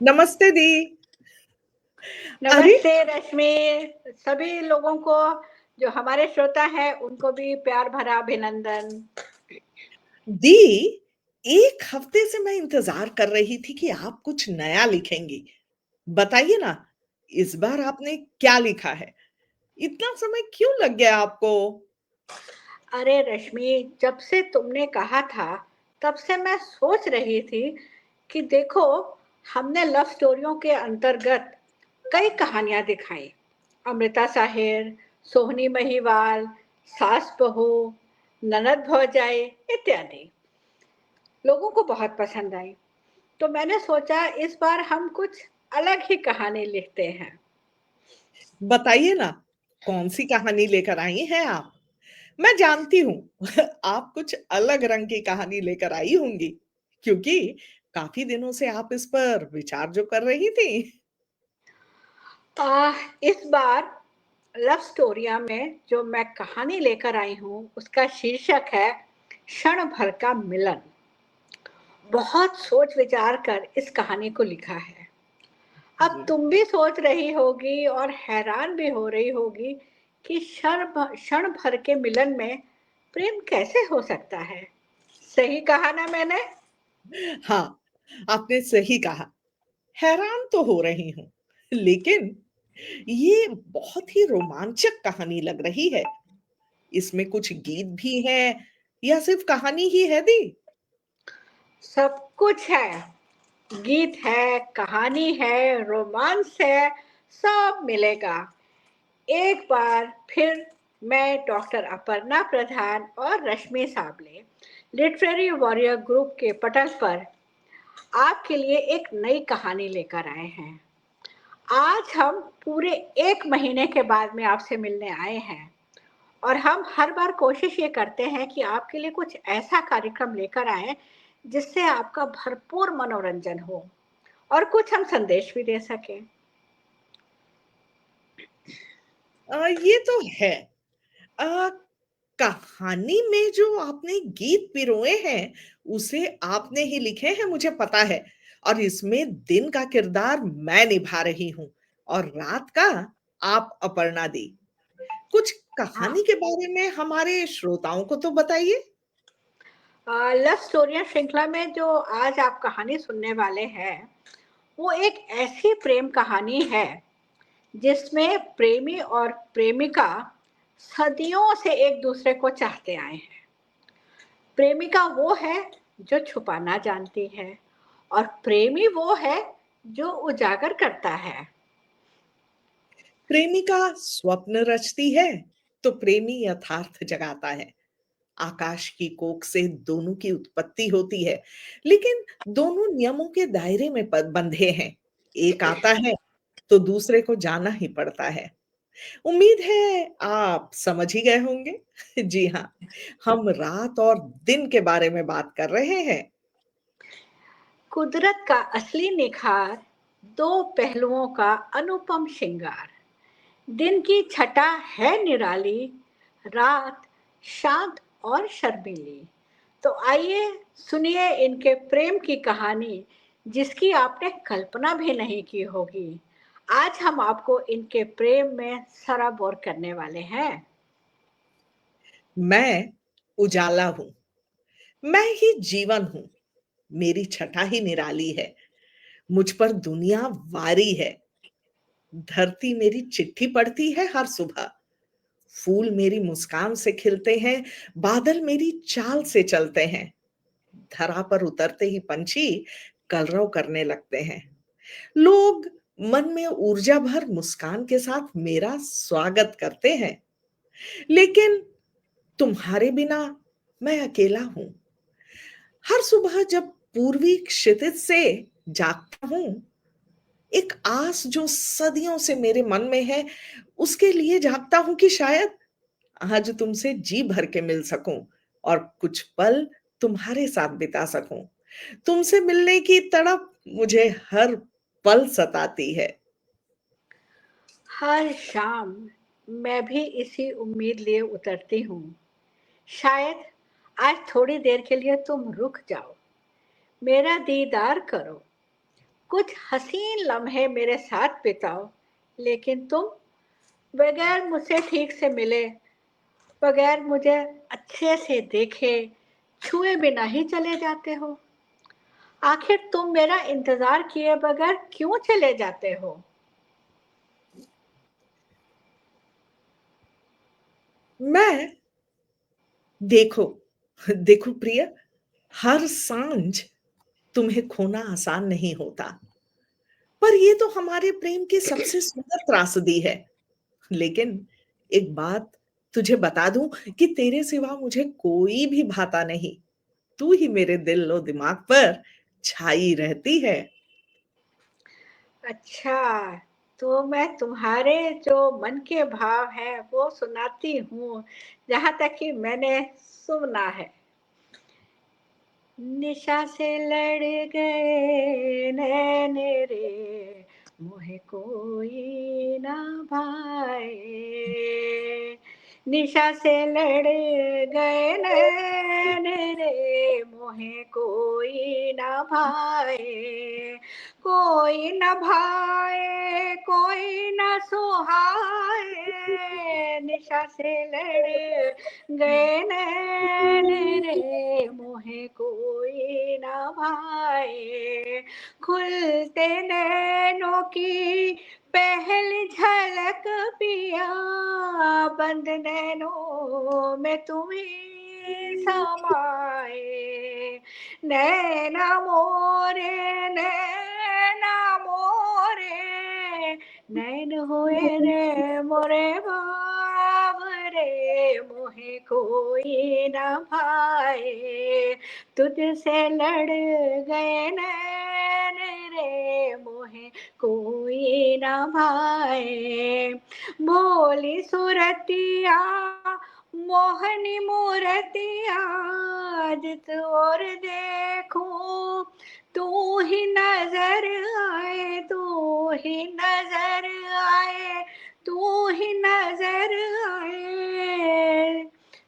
नमस्ते दी। अरे! नमस्ते रश्मि। सभी लोगों को, जो हमारे श्रोता हैं, उनको भी प्यार भरा अभिनंदन। दी, 1 हफ्ते से मैं इंतज़ार कर रही थी कि आप कुछ नया लिखेंगी। बताइए ना, इस बार आपने क्या लिखा है? इतना समय क्यों लग गया आपको? अरे रश्मि, जब से तुमने कहा था, तब से मैं सोच रही थी कि देखो, हमने लव स्टोरियों के अंतर्गत कई कहानियां दिखाई। अमृता साहिर, सोहनी महिवाल, सास बहू, ननद भौजाई इत्यादि लोगों को बहुत पसंद आई। तो मैंने सोचा इस बार हम कुछ अलग ही कहानी लिखते हैं। बताइए ना, कौन-सी कहानी लेकर आई हैं आप? मैं जानती हूँ, आप कुछ अलग रंग की कहानी लेकर आई होंगी, क्योंकि काफ़ी दिनों से आप इस पर विचार जो कर रही थी। इस बार लव स्टोरिया में जो मैं कहानी लेकर आई हूँ, उसका शीर्षक है क्षण भर का मिलन। बहुत सोच विचार कर इस कहानी को लिखा है। अब जी। तुम भी सोच रही होगी और हैरान भी हो रही होगी कि क्षण भर के मिलन में प्रेम कैसे हो सकता है। सही कहा ना मैंने? हाँ, आपने सही कहा। हैरान तो हो रही हूँ, लेकिन ये बहुत ही रोमांचक कहानी लग रही है। इसमें कुछ गीत भी हैं या सिर्फ कहानी ही है दी? सब कुछ है। गीत है, कहानी है, रोमांस है, सब मिलेगा। एक बार फिर मैं डॉक्टर अपर्णा प्रधान और रश्मि साबले लिटरेरी वॉरियर ग्रुप के पटल पर आपके लिए एक नई कहानी लेकर आए हैं। आज हम पूरे 1 महीने के बाद में आपसे मिलने आए हैं और हम हर बार कोशिश ये करते हैं कि आपके लिए कुछ ऐसा कार्यक्रम लेकर आए जिससे आपका भरपूर मनोरंजन हो और कुछ हम संदेश भी दे सकें। ये तो है। अ, कहानी में जो आपने गीत पिरोए हैं, उसे आपने ही लिखे हैं मुझे पता है और इसमें दिन का किरदार मैं निभा रही हूँ और रात का आप अपर्णा दी। कुछ हाँ, कहानी के बारे में हमारे श्रोताओं को तो बताइए। लव स्टोरियां श्रृंखला में जो आज आप कहानी सुनने वाले हैं, वो एक ऐसी प्रेम कहानी है जिसमें प्रेमी और प्रेमिका सदियों से एक दूसरे को चाहते आए हैं। प्रेमिका वो है जो छुपाना जानती है और प्रेमी वो है जो उजागर करता है। प्रेमिका स्वप्न रचती है तो प्रेमी यथार्थ जगाता है। आकाश की कोख से दोनों की उत्पत्ति होती है, लेकिन दोनों नियमों के दायरे में बंधे हैं। एक आता है तो दूसरे को जाना ही पड़ता है। उम्मीद है आप समझ ही गए होंगे। जी हाँ, हम रात और दिन के बारे में बात कर रहे हैं। कुदरत का असली निखार, दो पहलुओं का अनुपम श्रृंगार। दिन की छटा है निराली, रात शांत और शर्मीली। तो आइए सुनिए इनके प्रेम की कहानी, जिसकी आपने कल्पना भी नहीं की होगी। आज हम आपको इनके प्रेम में सराबोर करने वाले हैं। मैं उजाला हूँ, मैं ही जीवन हूँ, मेरी छटा ही निराली है। मुझ पर दुनिया वारी है। धरती मेरी चिट्ठी पढ़ती है हर सुबह। फूल मेरी मुस्कान से खिलते हैं, बादल मेरी चाल से चलते हैं। धरा पर उतरते ही पंछी कलरव करने लगते हैं। लोग मन में ऊर्जा भर मुस्कान के साथ मेरा स्वागत करते हैं। लेकिन तुम्हारे बिना मैं अकेला हूं। हर सुबह जब पूर्वी क्षितिज से जागता हूं, एक आस जो सदियों से मेरे मन में है, उसके लिए जागता हूं कि शायद आज तुमसे जी भर के मिल सकूं और कुछ पल तुम्हारे साथ बिता सकूं। तुमसे मिलने की तड़प मुझे हर पल सताती है। हर शाम मैं भी इसी उम्मीद लिए उतरती हूँ। शायद आज थोड़ी देर के लिए तुम रुक जाओ, मेरा दीदार करो। कुछ हसीन लम्हे मेरे साथ बिताओ, लेकिन तुम बगैर मुझसे ठीक से मिले, बगैर मुझे अच्छे से देखे, छुए बिना ही चले जाते हो। आखिर तुम मेरा इंतजार किए बगैर क्यों चले जाते हो? मैं देखो देखो प्रिय, हर सांझ तुम्हें खोना आसान नहीं होता, पर ये तो हमारे प्रेम की सबसे सुंदर त्रासदी है। लेकिन एक बात तुझे बता दूं कि तेरे सिवा मुझे कोई भी भाता नहीं। तू ही मेरे दिल और दिमाग पर छाई रहती है। अच्छा, तो मैं तुम्हारे जो मन के भाव हैं वो सुनाती हूँ, जहाँ तक कि मैंने सुना है। निशा से लड़ गए नैन रे, मोहे कोई ना भाए। निशा से लड़ गए नैन रे, मोहे कोई ना भाए। कोई न भाए, कोई न सुहाए, निशा से लड़ गए नैन रे, मोहे कोई न भाए। खुलते नैनों की पहली झलक पिया, बंद नैनों में तुम्ही समाए। नैना मोरे, नैना मोरे, नैन हुए रे मोरे बाबरे, मोहे कोई न भाए। तुझसे लड़ गए नैन रे, मोहे कोई न भाए। भोली सुरतिया, मोहनी मूर्तिया, जित और देखूं तू ही नजर आए, तू ही नजर आए, तू ही नजर आए।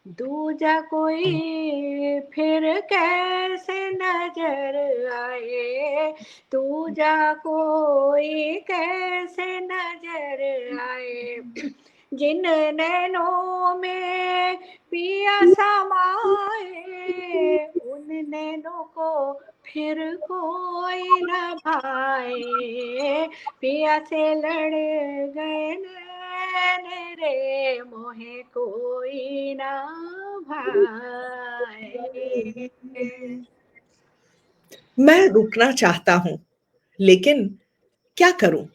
दूजा कोई फिर कैसे नजर आए, दूजा कोई कैसे नजर आए। जिन नैनों में पिया समाए, उन नैनों को फिर कोई न भाए। पिया से लड़ गए नैन रे, मोहे कोई न भाए। मैं रुकना चाहता हूं, लेकिन क्या करूं?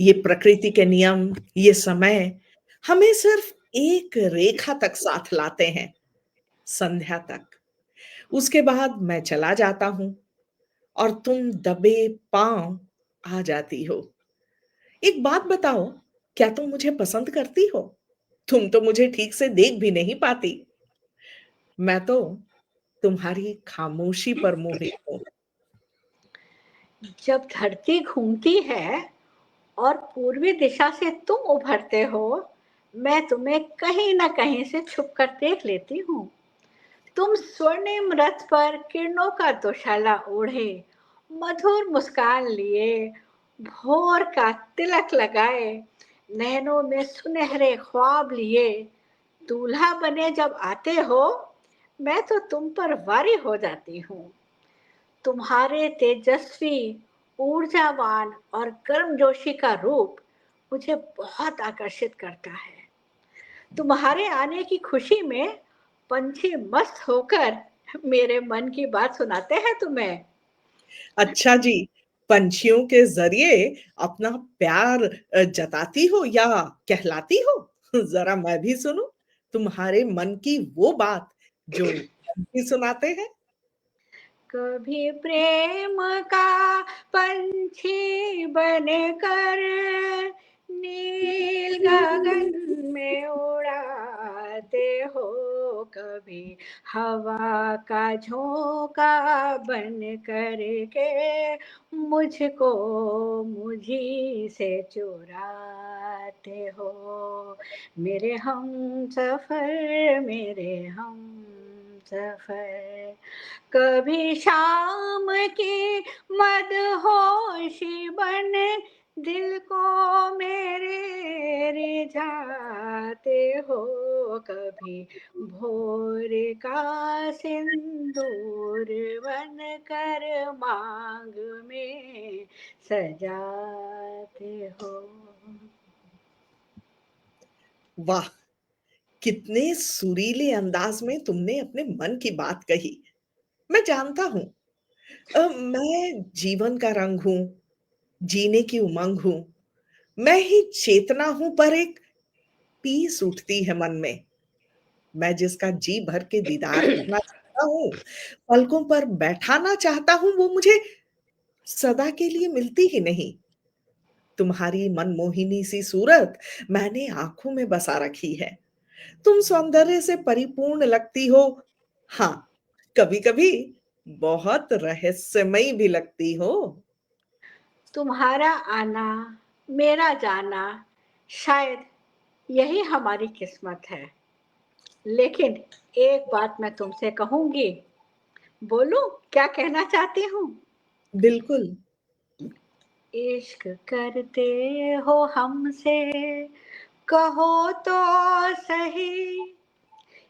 ये प्रकृति के नियम, ये समय हमें सिर्फ एक रेखा तक साथ लाते हैं, संध्या तक। उसके बाद मैं चला जाता हूं और तुम दबे पांव आ जाती हो। एक बात बताओ, क्या तुम मुझे पसंद करती हो? तुम तो मुझे ठीक से देख भी नहीं पाती। मैं तो तुम्हारी खामोशी पर मोहित हूं। जब धरती घूमती है और पूर्वी दिशा से तुम उभरते हो, मैं तुम्हें कहीं न कहीं से छुप कर देख लेती हूँ। तुम स्वर्णिम रथ पर किरणों का दोशाला ओढ़े, मधुर मुस्कान लिए, भोर का तिलक लगाए, नैनों में सुनहरे ख्वाब लिए, दूल्हा बने जब आते हो, मैं तो तुम पर वारी हो जाती हूँ। तुम्हारे तेजस्वी, ऊर्जावान और गर्मजोशी का रूप मुझे बहुत आकर्षित करता है। तुम्हारे आने की खुशी में पंछी मस्त होकर मेरे मन की बात सुनाते हैं तुम्हें। अच्छा जी, पंछियों के ज़रिए अपना प्यार जताती हो या कहलाती हो? ज़रा मैं भी सुनूँ, तुम्हारे मन की वो बात जो पंछी सुनाते हैं। कभी प्रेम का पंछी बनकर नील गगन में उड़ाते हो, कभी हवा का झोंका बन करके मुझको मुझी से चुराते हो। मेरे हम सफर, मेरे हम सफर, कभी शाम की मदहोशी बन दिल को मेरे रिझाते हो, कभी भोर का सिंदूर बन कर मांग में सजाते हो। वाह! कितने सुरीले अंदाज में तुमने अपने मन की बात कही। मैं जानता हूँ मैं जीवन का रंग हूँ, जीने की उमंग हूँ। मैं ही चेतना हूँ पर एक पीस उठती है मन में। मैं जिसका जी भर के दीदार करना चाहता हूँ, पलकों पर बैठाना चाहता हूँ, वो मुझे सदा के लिए मिलती ही नहीं। तुम्हारी मनमोहिनी सी सूरत मैंने आँखों में बसा रखी है। तुम सौंदर्य से परिपूर्ण लगती हो। हाँ, कभी-कभी बहुत रहस्यमयी भी लगती हो। तुम्हारा आना, मेरा जाना, शायद यही हमारी किस्मत है। लेकिन एक बात मैं तुमसे कहूंगी, बोलूं क्या कहना चाहती हूँ? बिल्कुल। इश्क करते हो हमसे, कहो तो सही,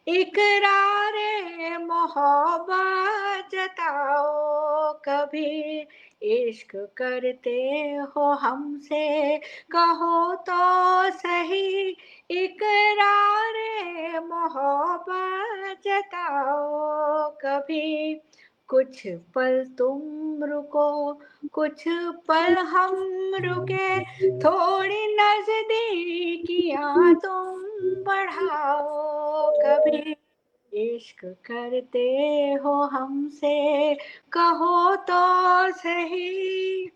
इकरारे मोहब्बत जताओ कभी। इश्क करते हो हमसे, कहो तो सही, इकरारे मोहब्बत जताओ कभी। कुछ पल तुम रुको, कुछ पल हम रुके, थोड़ी नजदीकियां तुम बढ़ाओ कभी। इश्क करते हो हमसे, कहो तो सही,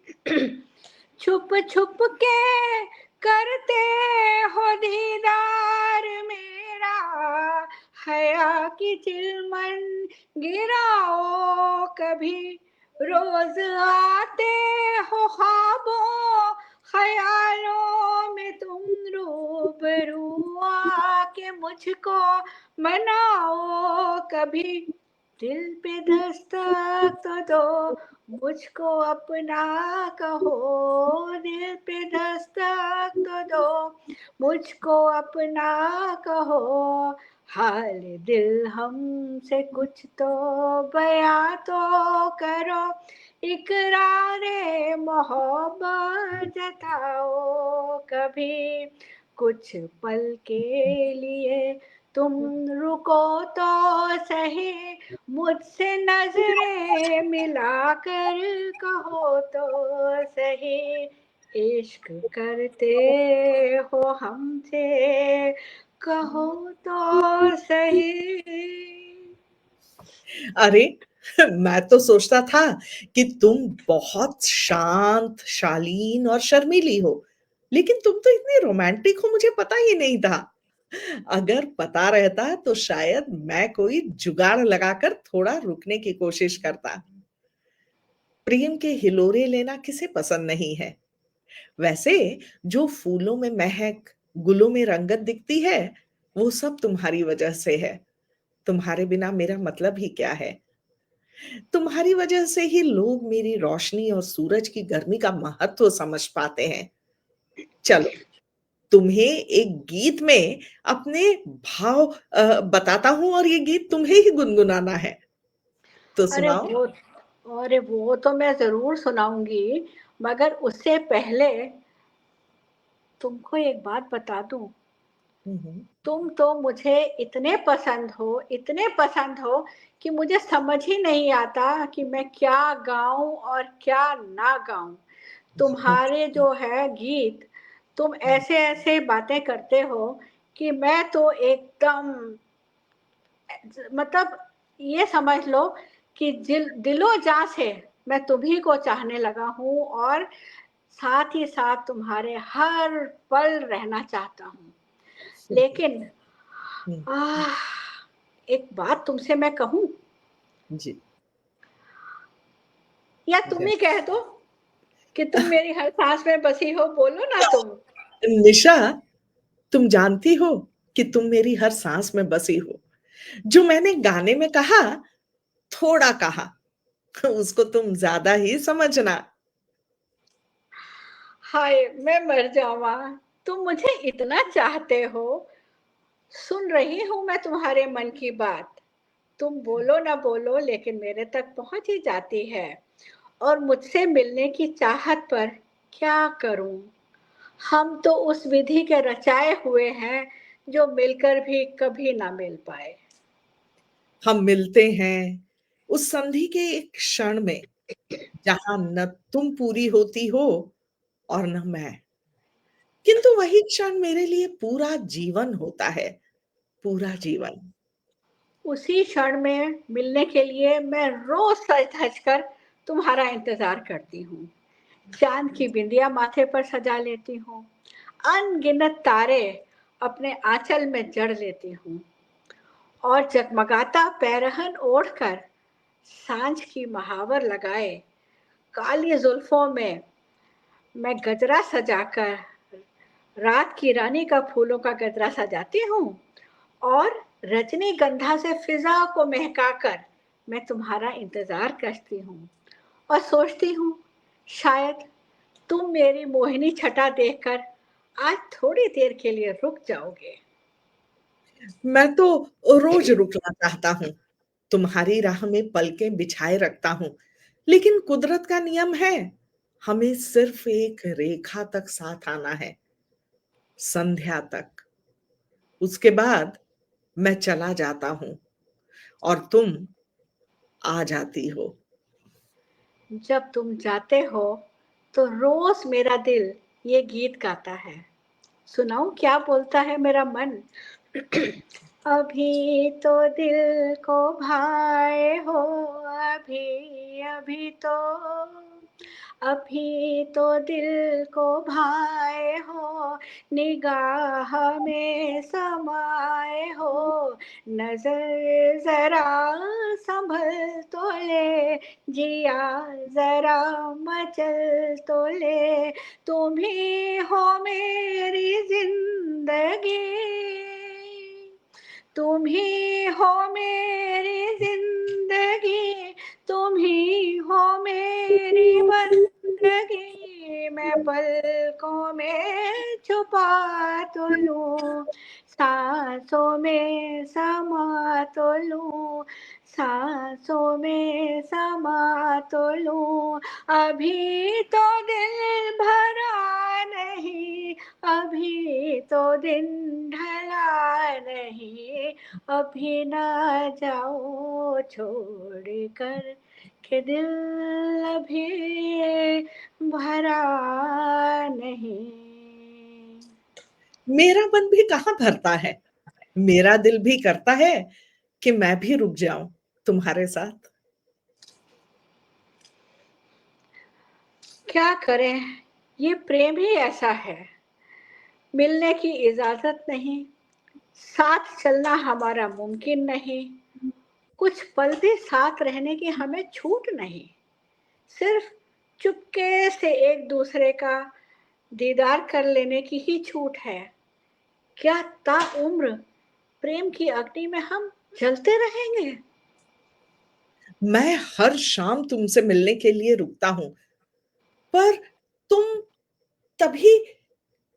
छुप छुप के करते हो दीदार मेरा, हया की चिलमन गिराओ कभी। रोज आते हो ख्वाबों ख्यालों में तुम, रूबरू आके मुझको मनाओ कभी। दिल पे दस्तक तो दो, मुझको अपना कहो। दिल पे दस्तक तो दो, मुझको अपना कहो। हाल दिल हमसे कुछ तो बयां तो करो, इकरारे मोहब्बत जताओ कभी। कुछ पल के लिए तुम रुको तो सही, मुझसे नजरें मिलाकर कहो तो सही। इश्क करते हो हमसे, कहो तो सही। अरे! मैं तो सोचता था कि तुम बहुत शांत, शालीन और शर्मीली हो, लेकिन तुम तो इतनी रोमांटिक हो मुझे पता ही नहीं था। अगर पता रहता तो शायद मैं कोई जुगाड़ लगाकर थोड़ा रुकने की कोशिश करता। प्रेम के हिलोरे लेना किसे पसंद नहीं है? वैसे जो फूलों में महक, गुलों में रंगत दिखती है, वो सब तुम्हारी वजह से है। तुम्हारे बिना मेरा मतलब ही क्या है? तुम्हारी वजह से ही लोग मेरी रोशनी और सूरज की गर्मी का महत्व समझ पाते हैं। चलो, तुम्हें एक गीत में अपने भाव बताता हूँ और ये गीत तुम्हें ही गुनगुनाना है। तो अरे सुनाओ। वो अरे वो तो मैं ज़रूर सुनाऊँगी, मगर उससे पहले तुमको एक बात बता दूँ, हुँ, हुँ। तुम तो मुझे इतने पसंद हो कि मुझे समझ ही नहीं आता कि मैं क्या गाऊँ और क्या ना गाऊँ। तुम्हारे जो है गीत, तुम हुँ, ऐसे-ऐसे बातें करते हो कि मैं तो एकदम मतलब ये समझ लो कि दिलो जान से मैं तुम्ही को चाहने लगा हूँ और साथ ही साथ तुम्हारे हर पल रहना चाहता हूँ। लेकिन हुँ, आह, एक बात तुमसे मैं कहूँ जी, या तुम ही जैसे कह दो कि तुम मेरी हर सांस में बसी हो, बोलो ना तुम। निशा, तुम जानती हो कि तुम मेरी हर साँस में बसी हो। जो मैंने गाने में कहा, थोड़ा कहा, उसको तुम ज़्यादा ही समझना। हाय मैं मर जावा, तुम मुझे इतना चाहते हो। सुन रही हूँ मैं तुम्हारे मन की बात, तुम बोलो ना बोलो लेकिन मेरे तक पहुंच ही जाती है। और मुझसे मिलने की चाहत पर क्या करूं, हम तो उस विधि के रचाए हुए हैं जो मिलकर भी कभी ना मिल पाए। हम मिलते हैं उस संधि के एक क्षण में, जहां न तुम पूरी होती हो और न मैं, किंतु वही क्षण मेरे लिए पूरा जीवन होता है, पूरा जीवन। उसी क्षण में मिलने के लिए मैं रोज सज धज कर तुम्हारा इंतजार करती हूँ। चांद की बिंदिया माथे पर सजा लेती हूँ, अनगिनत तारे अपने आंचल में जड़ लेती हूँ, और जगमगाता पैरहन ओढ़कर सांझ की महावर लगाए काली जुल्फों में मैं गजरा सजाकर रात की रानी का फूलों का गजरा सजाती हूँ, और रजनीगंधा से फिजा को महकाकर मैं तुम्हारा इंतजार करती हूँ और सोचती हूँ शायद तुम मेरी मोहिनी छटा देखकर आज थोड़ी देर के लिए रुक जाओगे। मैं तो रोज रुकना चाहता हूँ, तुम्हारी राह में पलकें बिछाए रखता हूँ, लेकिन कुदरत का नियम है, हमें सिर्फ एक रेखा तक साथ आना है, संध्या तक। उसके बाद मैं चला जाता हूँ और तुम आ जाती हो। जब तुम जाते हो तो रोज मेरा दिल ये गीत गाता है। सुनाऊं क्या बोलता है मेरा मन? अभी तो दिल को भाए हो, अभी अभी तो, अभी तो दिल को भाए हो, निगाह में समाए हो, नजर जरा संभल तो ले, जिया जरा मचल तो ले, तुम ही हो मेरी जिंदगी, तुम ही हो मेरी जिंदगी, तुम ही हो मेरी बंदगी, मैं पलकों में छुपा तो लूं, सांसों में समा तो लूं, सांसों में समा तो लूं, अभी तो दिल भरा नहीं, अभी तो दिन ढला नहीं, अभी ना जाओ छोड़ कर के दिल अभी भरा नहीं। मेरा मन भी कहाँ भरता है, मेरा दिल भी करता है कि मैं भी रुक जाऊं तुम्हारे साथ। क्या करें, ये प्रेम ही ऐसा है, मिलने की इजाजत नहीं, साथ चलना हमारा मुमकिन नहीं, कुछ पल भी साथ रहने की हमें छूट नहीं, सिर्फ चुपके से एक दूसरे का दीदार कर लेने की ही छूट है। क्या ताउम्र प्रेम की अग्नि में हम जलते रहेंगे? मैं हर शाम तुमसे मिलने के लिए रुकता हूं, पर तुम तभी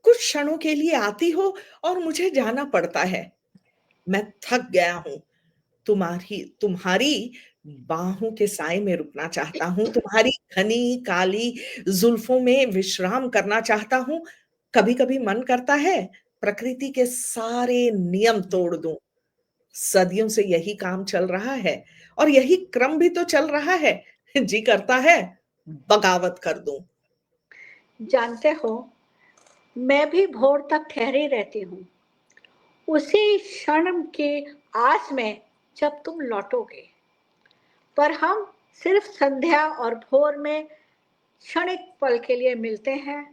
कुछ क्षणों के लिए आती हो और मुझे जाना पड़ता है। मैं थक गया हूं, तुम्हारी तुम्हारी बाहों के साए में रुकना चाहता हूँ, तुम्हारी घनी काली जुल्फों में विश्राम करना चाहता हूँ। कभी-कभी मन करता है प्रकृति के सारे नियम तोड़ दूं। सदियों से यही काम चल रहा है और यही क्रम भी तो चल रहा है। जी करता है बगावत कर दूं। जानते हो, मैं भी भोर तक ठहरी रहती हूँ, उसी क्षण की आस में जब तुम लौटोगे, पर हम सिर्फ संध्या और भोर में क्षणिक पल के लिए मिलते हैं,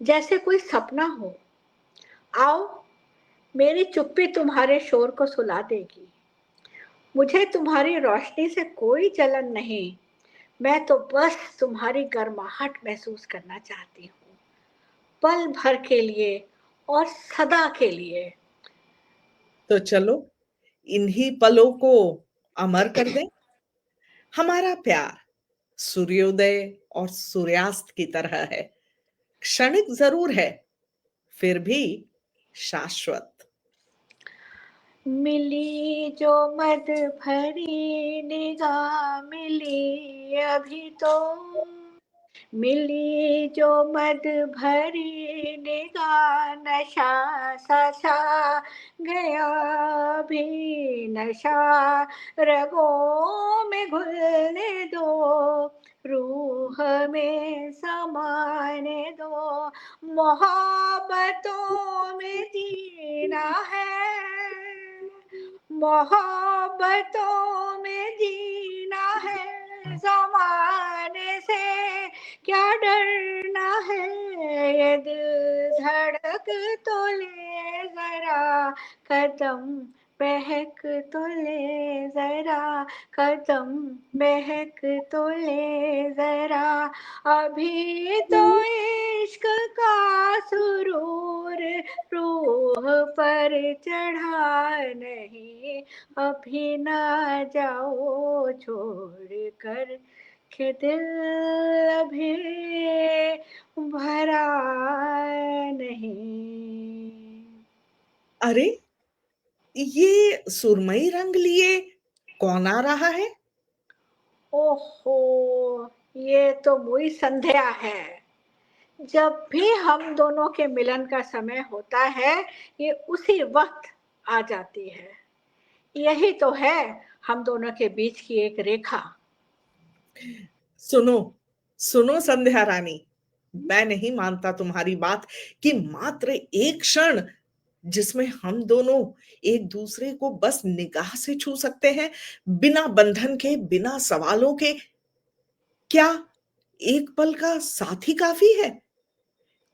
जैसे कोई सपना हो। आओ, मेरी चुप्पी तुम्हारे शोर को सुला देगी, मुझे तुम्हारी रोशनी से कोई जलन नहीं, मैं तो बस तुम्हारी गर्माहट महसूस करना चाहती हूँ, पल भर के लिए और सदा के लिए। तो चलो इन्हीं पलों को अमर कर दें। हमारा प्यार सूर्योदय और सूर्यास्त की तरह है, क्षणिक जरूर है, फिर भी शाश्वत। मिली जो मद भरी निगाह मिली अभी तो, मिली जो मद भरी निगाह, नशा सा छा गया भी नशा, रगों में घुलने दो, रूह में समाने दो, मोहब्बतों में जीना है, मोहब्बतों में जीना है, ज़माने से क्या डरना है, ये दिल धड़क तो ले जरा, कदम बहक तो ले जरा, कदम बहक तो ले जरा, अभी तो इश्क का सुरूर रूह पर चढ़ा नहीं, अभी ना जाओ छोड़ कर के दिल अभी भरा नहीं। अरे, ये सुरमई रंग लिए कौन आ रहा है? ओहो, ये तो मुई संध्या है। जब भी हम दोनों के मिलन का समय होता है, ये उसी वक्त आ जाती है। यही तो है हम दोनों के बीच की एक रेखा। सुनो, सुनो संध्या रानी, मैं नहीं मानता तुम्हारी बात कि मात्र एक क्षण जिसमें हम दोनों एक दूसरे को बस निगाह से छू सकते हैं, बिना बंधन के, बिना सवालों के, क्या एक पल का साथ ही काफी है?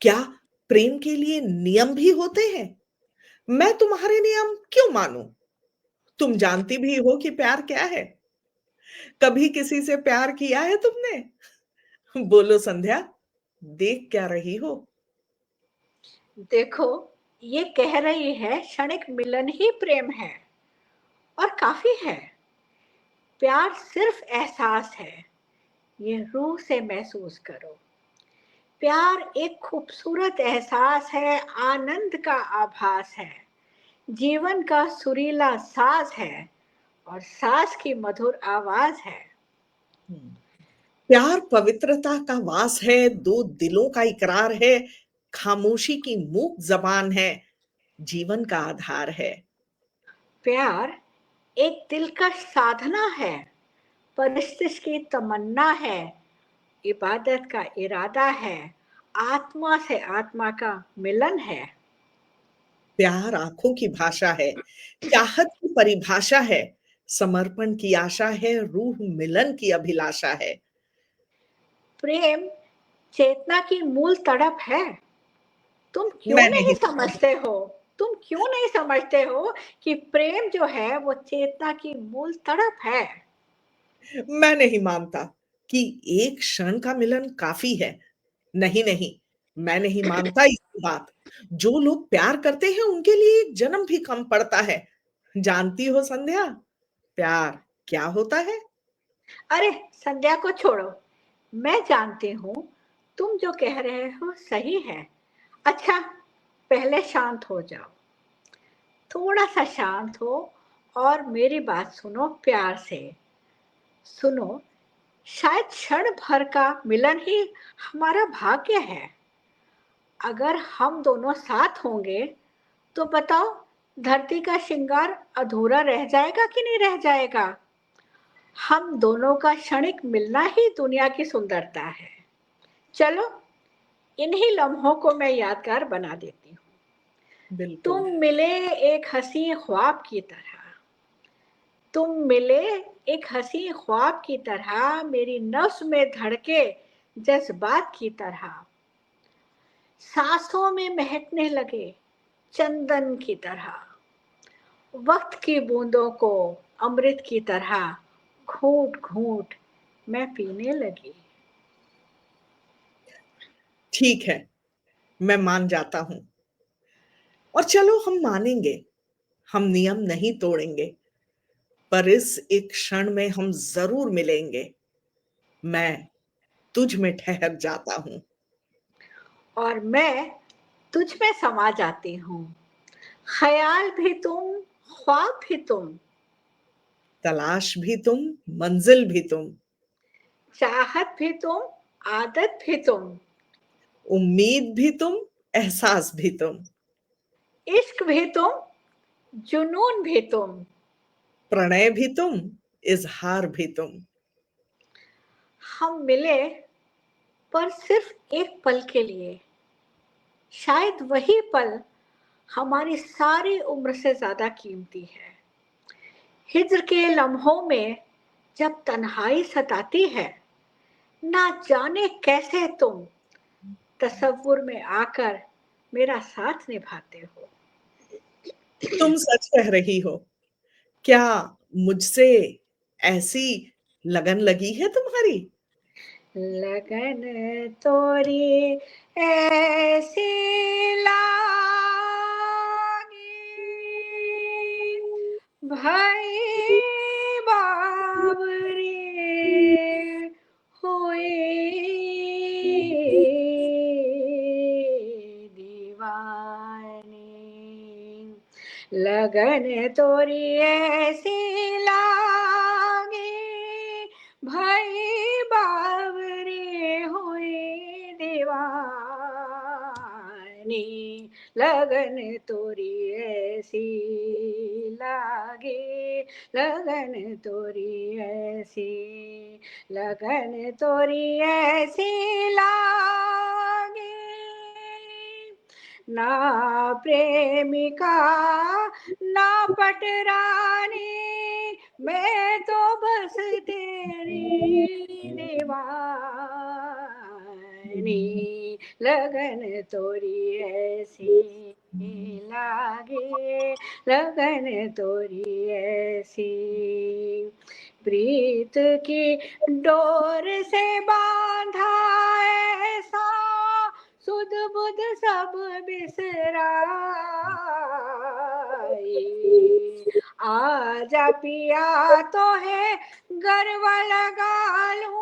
क्या प्रेम के लिए नियम भी होते हैं? मैं तुम्हारे नियम क्यों मानूं? तुम जानती भी हो कि प्यार क्या है। कभी किसी से प्यार किया है तुमने? बोलो संध्या, देख क्या रही हो? देखो, ये कह रही है क्षणिक मिलन ही प्रेम है, और काफी है। प्यार सिर्फ एहसास है, ये रूह से महसूस करो। प्यार एक खूबसूरत एहसास है, आनंद का आभास है, जीवन का सुरीला साज है, और साज की मधुर आवाज है। प्यार पवित्रता का वास है, दो दिलों का इकरार है, खामोशी की मूक जबान है, जीवन का आधार है। प्यार एक दिल का साधना है, परिस्थिति की तमन्ना है, इबादत का इरादा है, आत्मा से आत्मा का मिलन है। प्यार आंखों की भाषा है, चाहत की परिभाषा है, समर्पण की आशा है, रूह मिलन की अभिलाषा है। प्रेम चेतना की मूल तड़प है। तुम क्यों मैं नहीं नहीं समझते हो, तुम क्यों नहीं समझते हो कि प्रेम जो है वो चेतना की मूल तड़प है। मैं नहीं मानता कि एक क्षण का मिलन काफी है। नहीं नहीं, मैं नहीं मानता इसकी बात। जो लोग प्यार करते हैं उनके लिए एक जन्म भी कम पड़ता है। जानती हो संध्या, प्यार क्या होता है? अरे, संध्या को छोड़ो, मैं जानती हूँ तुम जो कह रहे हो सही है। अच्छा, पहले शांत हो जाओ, थोड़ा सा शांत हो, और मेरी बात सुनो प्यार से। सुनो, शायद क्षण भर का मिलन ही हमारा भाग्य है। अगर हम दोनों साथ होंगे तो बताओ, धरती का श्रृंगार अधूरा रह जाएगा कि नहीं रह जाएगा। हम दोनों का क्षणिक मिलना ही दुनिया की सुंदरता है। चलो, इन्हीं लम्हों को मैं यादगार बना देती हूँ। बिल्कुल। तुम मिले एक हंसी ख्वाब की तरह, तुम मिले एक हंसी ख्वाब की तरह, मेरी नफ्स में धड़के जज्बात की तरह, सांसों में महकने लगे चंदन की तरह, वक्त की बूंदों को अमृत की तरह घूंट घूंट मैं पीने लगी। ठीक है, मैं मान जाता हूं। और चलो हम मानेंगे, हम नियम नहीं तोड़ेंगे। पर इस एक क्षण में हम जरूर मिलेंगे। मैं तुझ में ठहर जाता हूँ। और मैं तुझ में समा जाती हूँ। ख्याल भी तुम, ख्वाब भी तुम, तलाश भी तुम, मंजिल भी तुम, चाहत भी तुम, आदत भी तुम, उम्मीद भी तुम, एहसास भी तुम, इश्क भी तुम, जुनून भी तुम। प्रणय भी तुम, इजहार भी तुम। हम मिले पर सिर्फ एक पल के लिए। शायद वही पल हमारी सारी उम्र से ज्यादा कीमती है। हिज्र के लम्हों में जब तन्हाई सताती है, ना जाने कैसे तुम तसव्वुर में आकर मेरा साथ निभाते हो। तुम सच कह रही हो। क्या मुझसे ऐसी लगन लगी है तुम्हारी? लगन तोरी ऐसी लागी, भाई बावरे हुए दीवानी। लगन तोरी ऐसी लागी, भाई बावरे हुए दीवानी। लगन तोरी ऐसी लागे, लगन तोरी ऐसी, लगन तोरी ऐसी लागे। ना प्रेमिका ना पटरानी, मैं तो बस तेरी दीवानी। लगन तोरी ऐसी लागे, लगन तोरी ऐसी। प्रीत की डोर से बांधा ऐसा, सुध बुध सब बिसराई। आजा पिया तो है गरबा लगा लूं,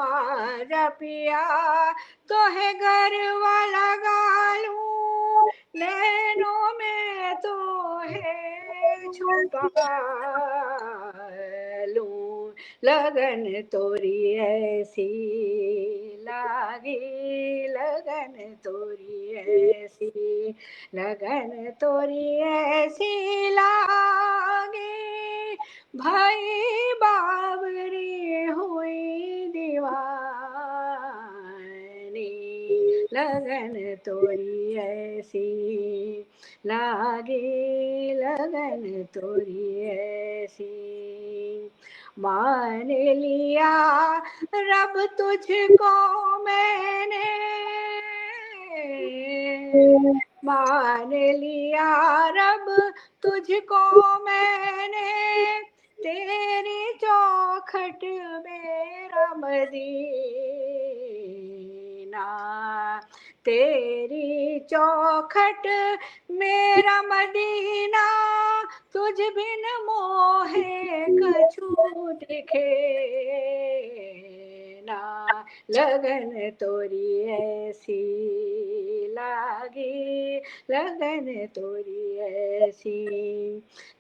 आजा पिया तो है गरबा लगा लूं, नैनों में तो है छुपा लूं। लगन तोरी ऐसी लागी, लगन तोरी ऐसी, लगन तोरी ऐसी लागी, भाई बावरी हुई दीवानी। लगन तोरी ऐसी लागी, लगन तोरी ऐसी। मान लिया रब तुझको मैंने, मान लिया रब तुझको मैंने, तेरी चौखट मेरा मदीना। तेरी चौखट मेरा मदीना, तुझ बिन मोहे कछु दिखे ना। लगन तोरी ऐसी लागी, लगन तोरी ऐसी,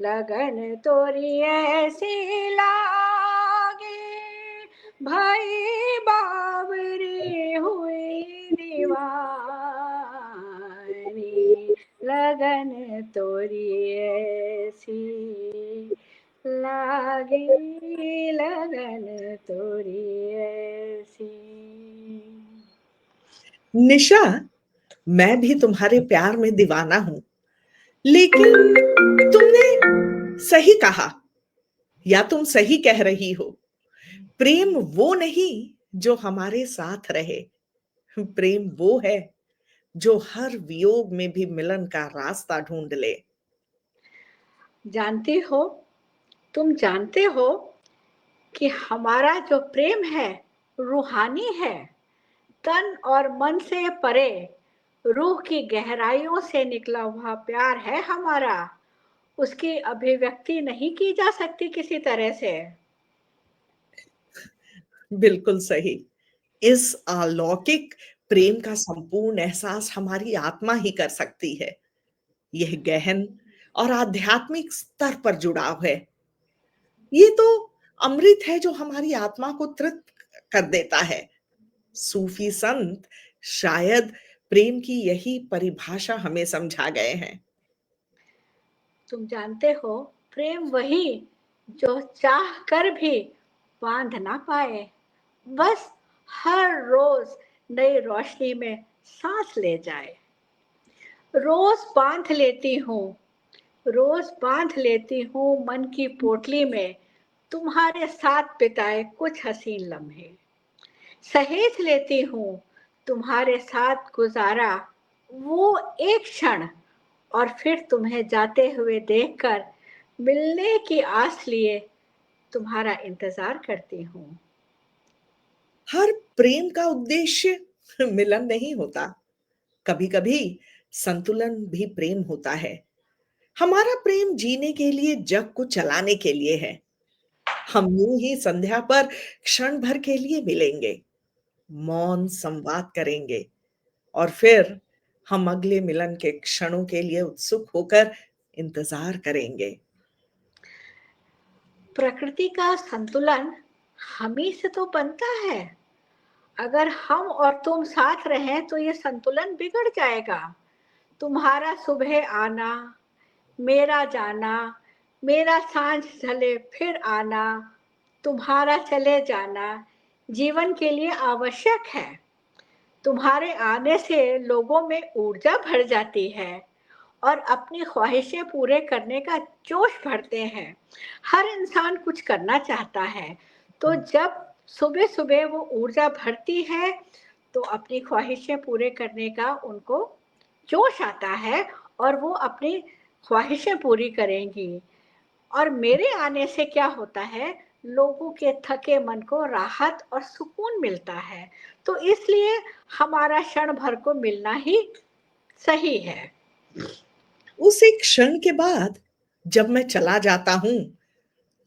लगन तोरी ऐसी लागी, भाई बावरी हुई दीवानी। लगन तोरी ऐसी लागी, लगन तोरी ऐसी। निशा, मैं भी तुम्हारे प्यार में दीवाना हूं, लेकिन तुमने सही कहा, या तुम सही कह रही हो। प्रेम वो नहीं जो हमारे साथ रहे, प्रेम वो है जो हर वियोग में भी मिलन का रास्ता ढूंढ ले। जानती हो, तुम जानते हो कि हमारा जो प्रेम है रूहानी है। तन और मन से परे, रूह की गहराइयों से निकला हुआ प्यार है हमारा। उसकी अभिव्यक्ति नहीं की जा सकती किसी तरह से। बिल्कुल सही। इस अलौकिक प्रेम का संपूर्ण एहसास हमारी आत्मा ही कर सकती है। यह गहन और आध्यात्मिक स्तर पर जुड़ाव है। ये तो अमृत है जो हमारी आत्मा को तृप्त कर देता है। सूफी संत शायद प्रेम की यही परिभाषा हमें समझा गए हैं। तुम जानते हो, प्रेम वही जो चाह कर भी बांध ना पाए, बस हर रोज नई रोशनी में सांस ले जाए। रोज बांध लेती हूँ, रोज बांध लेती हूँ मन की पोटली में तुम्हारे साथ बिताए कुछ हसीन लम्हे। सहेज लेती हूँ तुम्हारे साथ गुजारा वो एक क्षण, और फिर तुम्हें जाते हुए देखकर मिलने की आस लिए तुम्हारा इंतजार करती हूँ। हर प्रेम का उद्देश्य मिलन नहीं होता। कभी-कभी संतुलन भी प्रेम होता है। हमारा प्रेम जीने के लिए, जग को चलाने के लिए है। हम यूं ही संध्या पर क्षण भर के लिए मिलेंगे, मौन संवाद करेंगे और फिर हम अगले मिलन के क्षणों के लिए उत्सुक होकर इंतजार करेंगे। प्रकृति का संतुलन हम ही से तो बनता है। अगर हम और तुम साथ रहें तो ये संतुलन बिगड़ जाएगा। तुम्हारा सुबह आना, मेरा जाना, मेरा सांझ ढले फिर आना, तुम्हारा चले जाना जीवन के लिए आवश्यक है। तुम्हारे आने से लोगों में ऊर्जा भर जाती है और अपनी ख्वाहिशें पूरे करने का जोश भरते हैं। हर इंसान कुछ करना चाहता है, तो जब सुबह सुबह वो ऊर्जा भरती है तो अपनी ख्वाहिशें पूरे करने का उनको जोश आता है और वो अपनी ख्वाहिशें पूरी करेंगी। और मेरे आने से क्या होता है, लोगों के थके मन को राहत और सुकून मिलता है। तो इसलिए हमारा क्षण भर को मिलना ही सही है। उस एक क्षण के बाद जब मैं चला जाता हूं,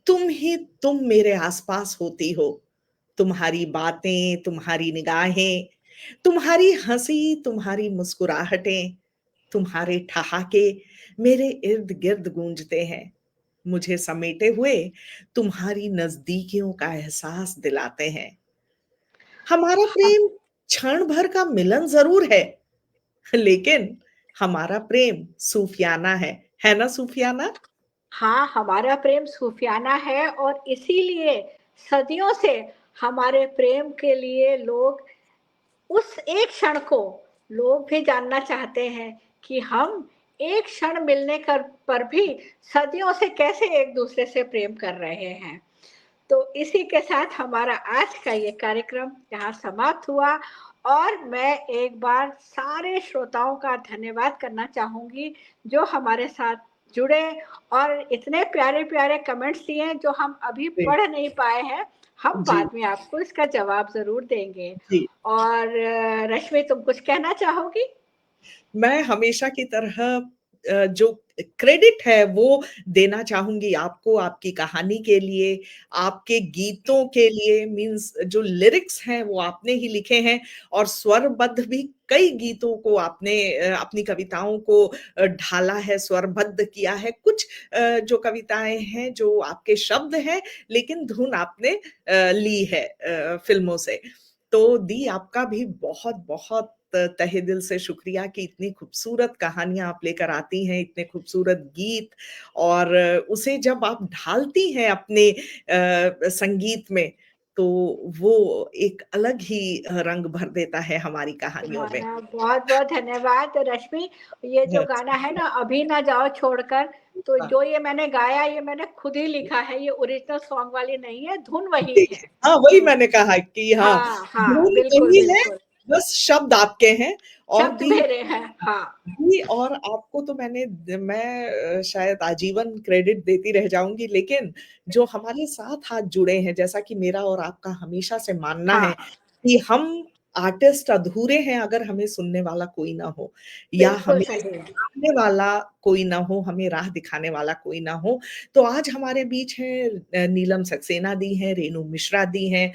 तुम मेरे आसपास होती हो। तुम्हारी बातें, तुम्हारी निगाहें, तुम्हारी हंसी, तुम्हारी मुस्कुराहटें, तुम्हारे ठहाके मेरे इर्द गिर्द गूंजते हैं, मुझे समेटे हुए तुम्हारी नजदीकियों का एहसास दिलाते हैं। हमारा प्रेम क्षण भर का मिलन जरूर है, लेकिन हमारा प्रेम सूफियाना है ना सूफियाना? हाँ, हमारा प्रेम सूफियाना है और इसीलिए सदियों से हमारे प्रेम के लिए लोग उस एक क्षण को लोग भी जानना चाहते हैं कि हम एक क्षण मिलने कर पर भी सदियों से कैसे एक दूसरे से प्रेम कर रहे हैं। तो इसी के साथ हमारा आज का ये कार्यक्रम यहाँ समाप्त हुआ और मैं एक बार सारे श्रोताओं का धन्यवाद करना चाहूंगी जो हमारे साथ जुड़े और इतने प्यारे प्यारे कमेंट्स दिए जो हम अभी जी। पढ़ नहीं पाए हैं। हम जी। बाद में आपको इसका जवाब जरूर देंगे। जी। और रश्मि, तुम कुछ कहना चाहोगी? मैं हमेशा की तरह जो क्रेडिट है वो देना चाहूंगी आपको, आपकी कहानी के लिए, आपके गीतों के लिए। मीन्स जो लिरिक्स हैं वो आपने ही लिखे हैं और स्वरबद्ध भी कई गीतों को आपने अपनी कविताओं को ढाला है, स्वरबद्ध किया है। कुछ जो कविताएं हैं जो आपके शब्द हैं, लेकिन धुन आपने ली है फिल्मों से। तो दी, आपका भी बहुत बहुत तहे दिल से शुक्रिया कि इतनी खूबसूरत कहानियां आप लेकर आती हैं, इतने खूबसूरत गीत, और उसे जब आप ढालती हैं अपने संगीत में, तो वो एक अलग ही रंग भर देता है हमारी कहानियों में। तुम्हारा बहुत बहुत धन्यवाद रश्मि। ये जो गाना है ना, अभी ना जाओ छोड़कर, तो हाँ, जो ये मैंने गाया ये मैंने खुद ही लिखा है। ये ओरिजिनल सॉन्ग वाली नहीं है, धुन वही है। देखिए, हाँ, वही मैंने कहा कि हाँ, हाँ हाँ, धुन बिल्कुल वही है, बिल्कुल। बस शब्द आपके हैं। और शब्द दी, मेरे हैं, हाँ। जी, और आपको तो मैं शायद आजीवन क्रेडिट देती रह जाऊँगी, लेकिन जो हमारे साथ हाथ जुड़े हैं, जैसा कि मेरा और आपका हमेशा से मानना है हाँ कि हम आर्टिस्ट अधूरे हैं अगर हमें सुनने वाला कोई ना हो, या बिल्कुल हमें सही। सिखाने वाला कोई ना हो, हमें राह दिखाने वाला कोई ना हो। तो आज हमारे बीच हैं नीलम सक्सेना दी हैं, रेणु मिश्रा दी हैं,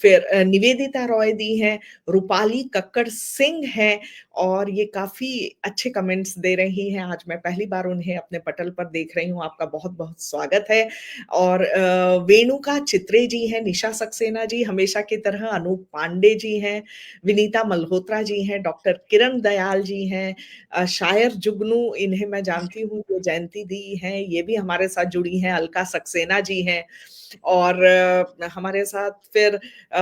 फिर निवेदिता रॉय दी हैं, रूपाली कक्कड़ सिंह हैं, और ये काफ़ी अच्छे कमेंट्स दे रही हैं। आज मैं पहली बार उन्हें अपने पटल पर देख रही हूँ, आपका बहुत-बहुत स्वागत है। और वेणुका चित्रे जी हैं, निशा सक्सेना जी, हमेशा की तरह अनूप पांडे जी हैं, विनीता मल्होत्रा जी हैं, डॉक्टर किरण दयाल जी हैं, शायर जुगनू, इन्हें मैं जानती हूँ, जो जयंती दी हैं, ये भी हमारे साथ जुड़ी हैं, अलका सक्सेना जी हैं, और हमारे साथ फिर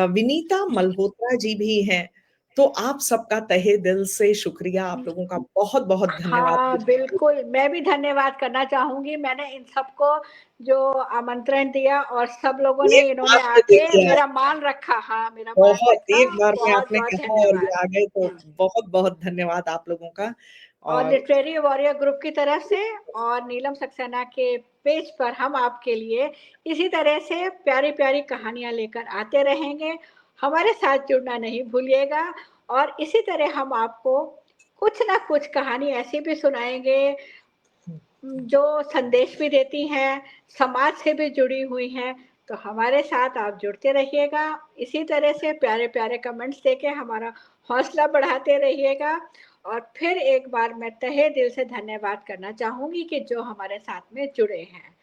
विनीता मल्होत्रा जी भी हैं। तो आप सबका तहे दिल से शुक्रिया, आप लोगों का बहुत-बहुत धन्यवाद। हाँ, बिल्कुल, मैं भी धन्यवाद करना चाहूँगी। मैंने इन सबको जो आमंत्रण दिया और सब लोगों ने एक इन्होंने बार में दे आके दिया, मेरा मान रखा, हाँ, मेरा मान बहुत रखा, एक बार में आपने बहुत-बहुत कहा और धन्यवाद। ये आ गए, तो हुँ। बहुत-बहुत धन्यवाद आप लोगों का। और और लिटरेरी वॉरियर ग्रुप की तरफ से और नीलम सक्सेना के पेज पर हम आपके लिए इसी तरह से प्यारी-प्यारी कहानियाँ लेकर आते रहेंगे। हमारे साथ जुड़ना नहीं भूलिएगा और इसी तरह हम आपको कुछ ना कुछ कहानी ऐसी भी सुनाएँगे जो संदेश भी देती हैं, समाज से भी जुड़ी हुई हैं। तो हमारे साथ आप जुड़ते रहिएगा। इसी तरह से प्यारे-प्यारे कमेंट्स देके हमारा हौसला बढ़ाते रहिएगा। और फिर एक बार मैं तहे दिल से धन्यवाद करना चाहूँगी कि जो हमारे साथ में जुड़े हैं।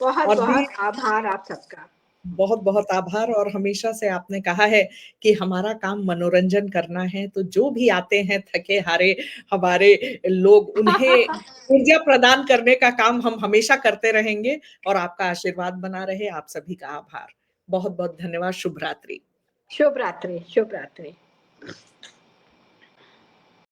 और भी बहुत-बहुत आभार आप सबका। बहुत-बहुत आभार। और हमेशा से आपने कहा है कि हमारा काम मनोरंजन करना है, तो जो भी आते हैं थके-हारे हमारे लोग, उन्हें ऊर्जा प्रदान करने का काम हम हमेशा करते रहेंगे, और आपका आशीर्वाद बना रहे। आप सभी का आभार। बहुत-बहुत धन्यवाद। शुभ रात्रि। शुभ रात्रि, शुभ रात्रि।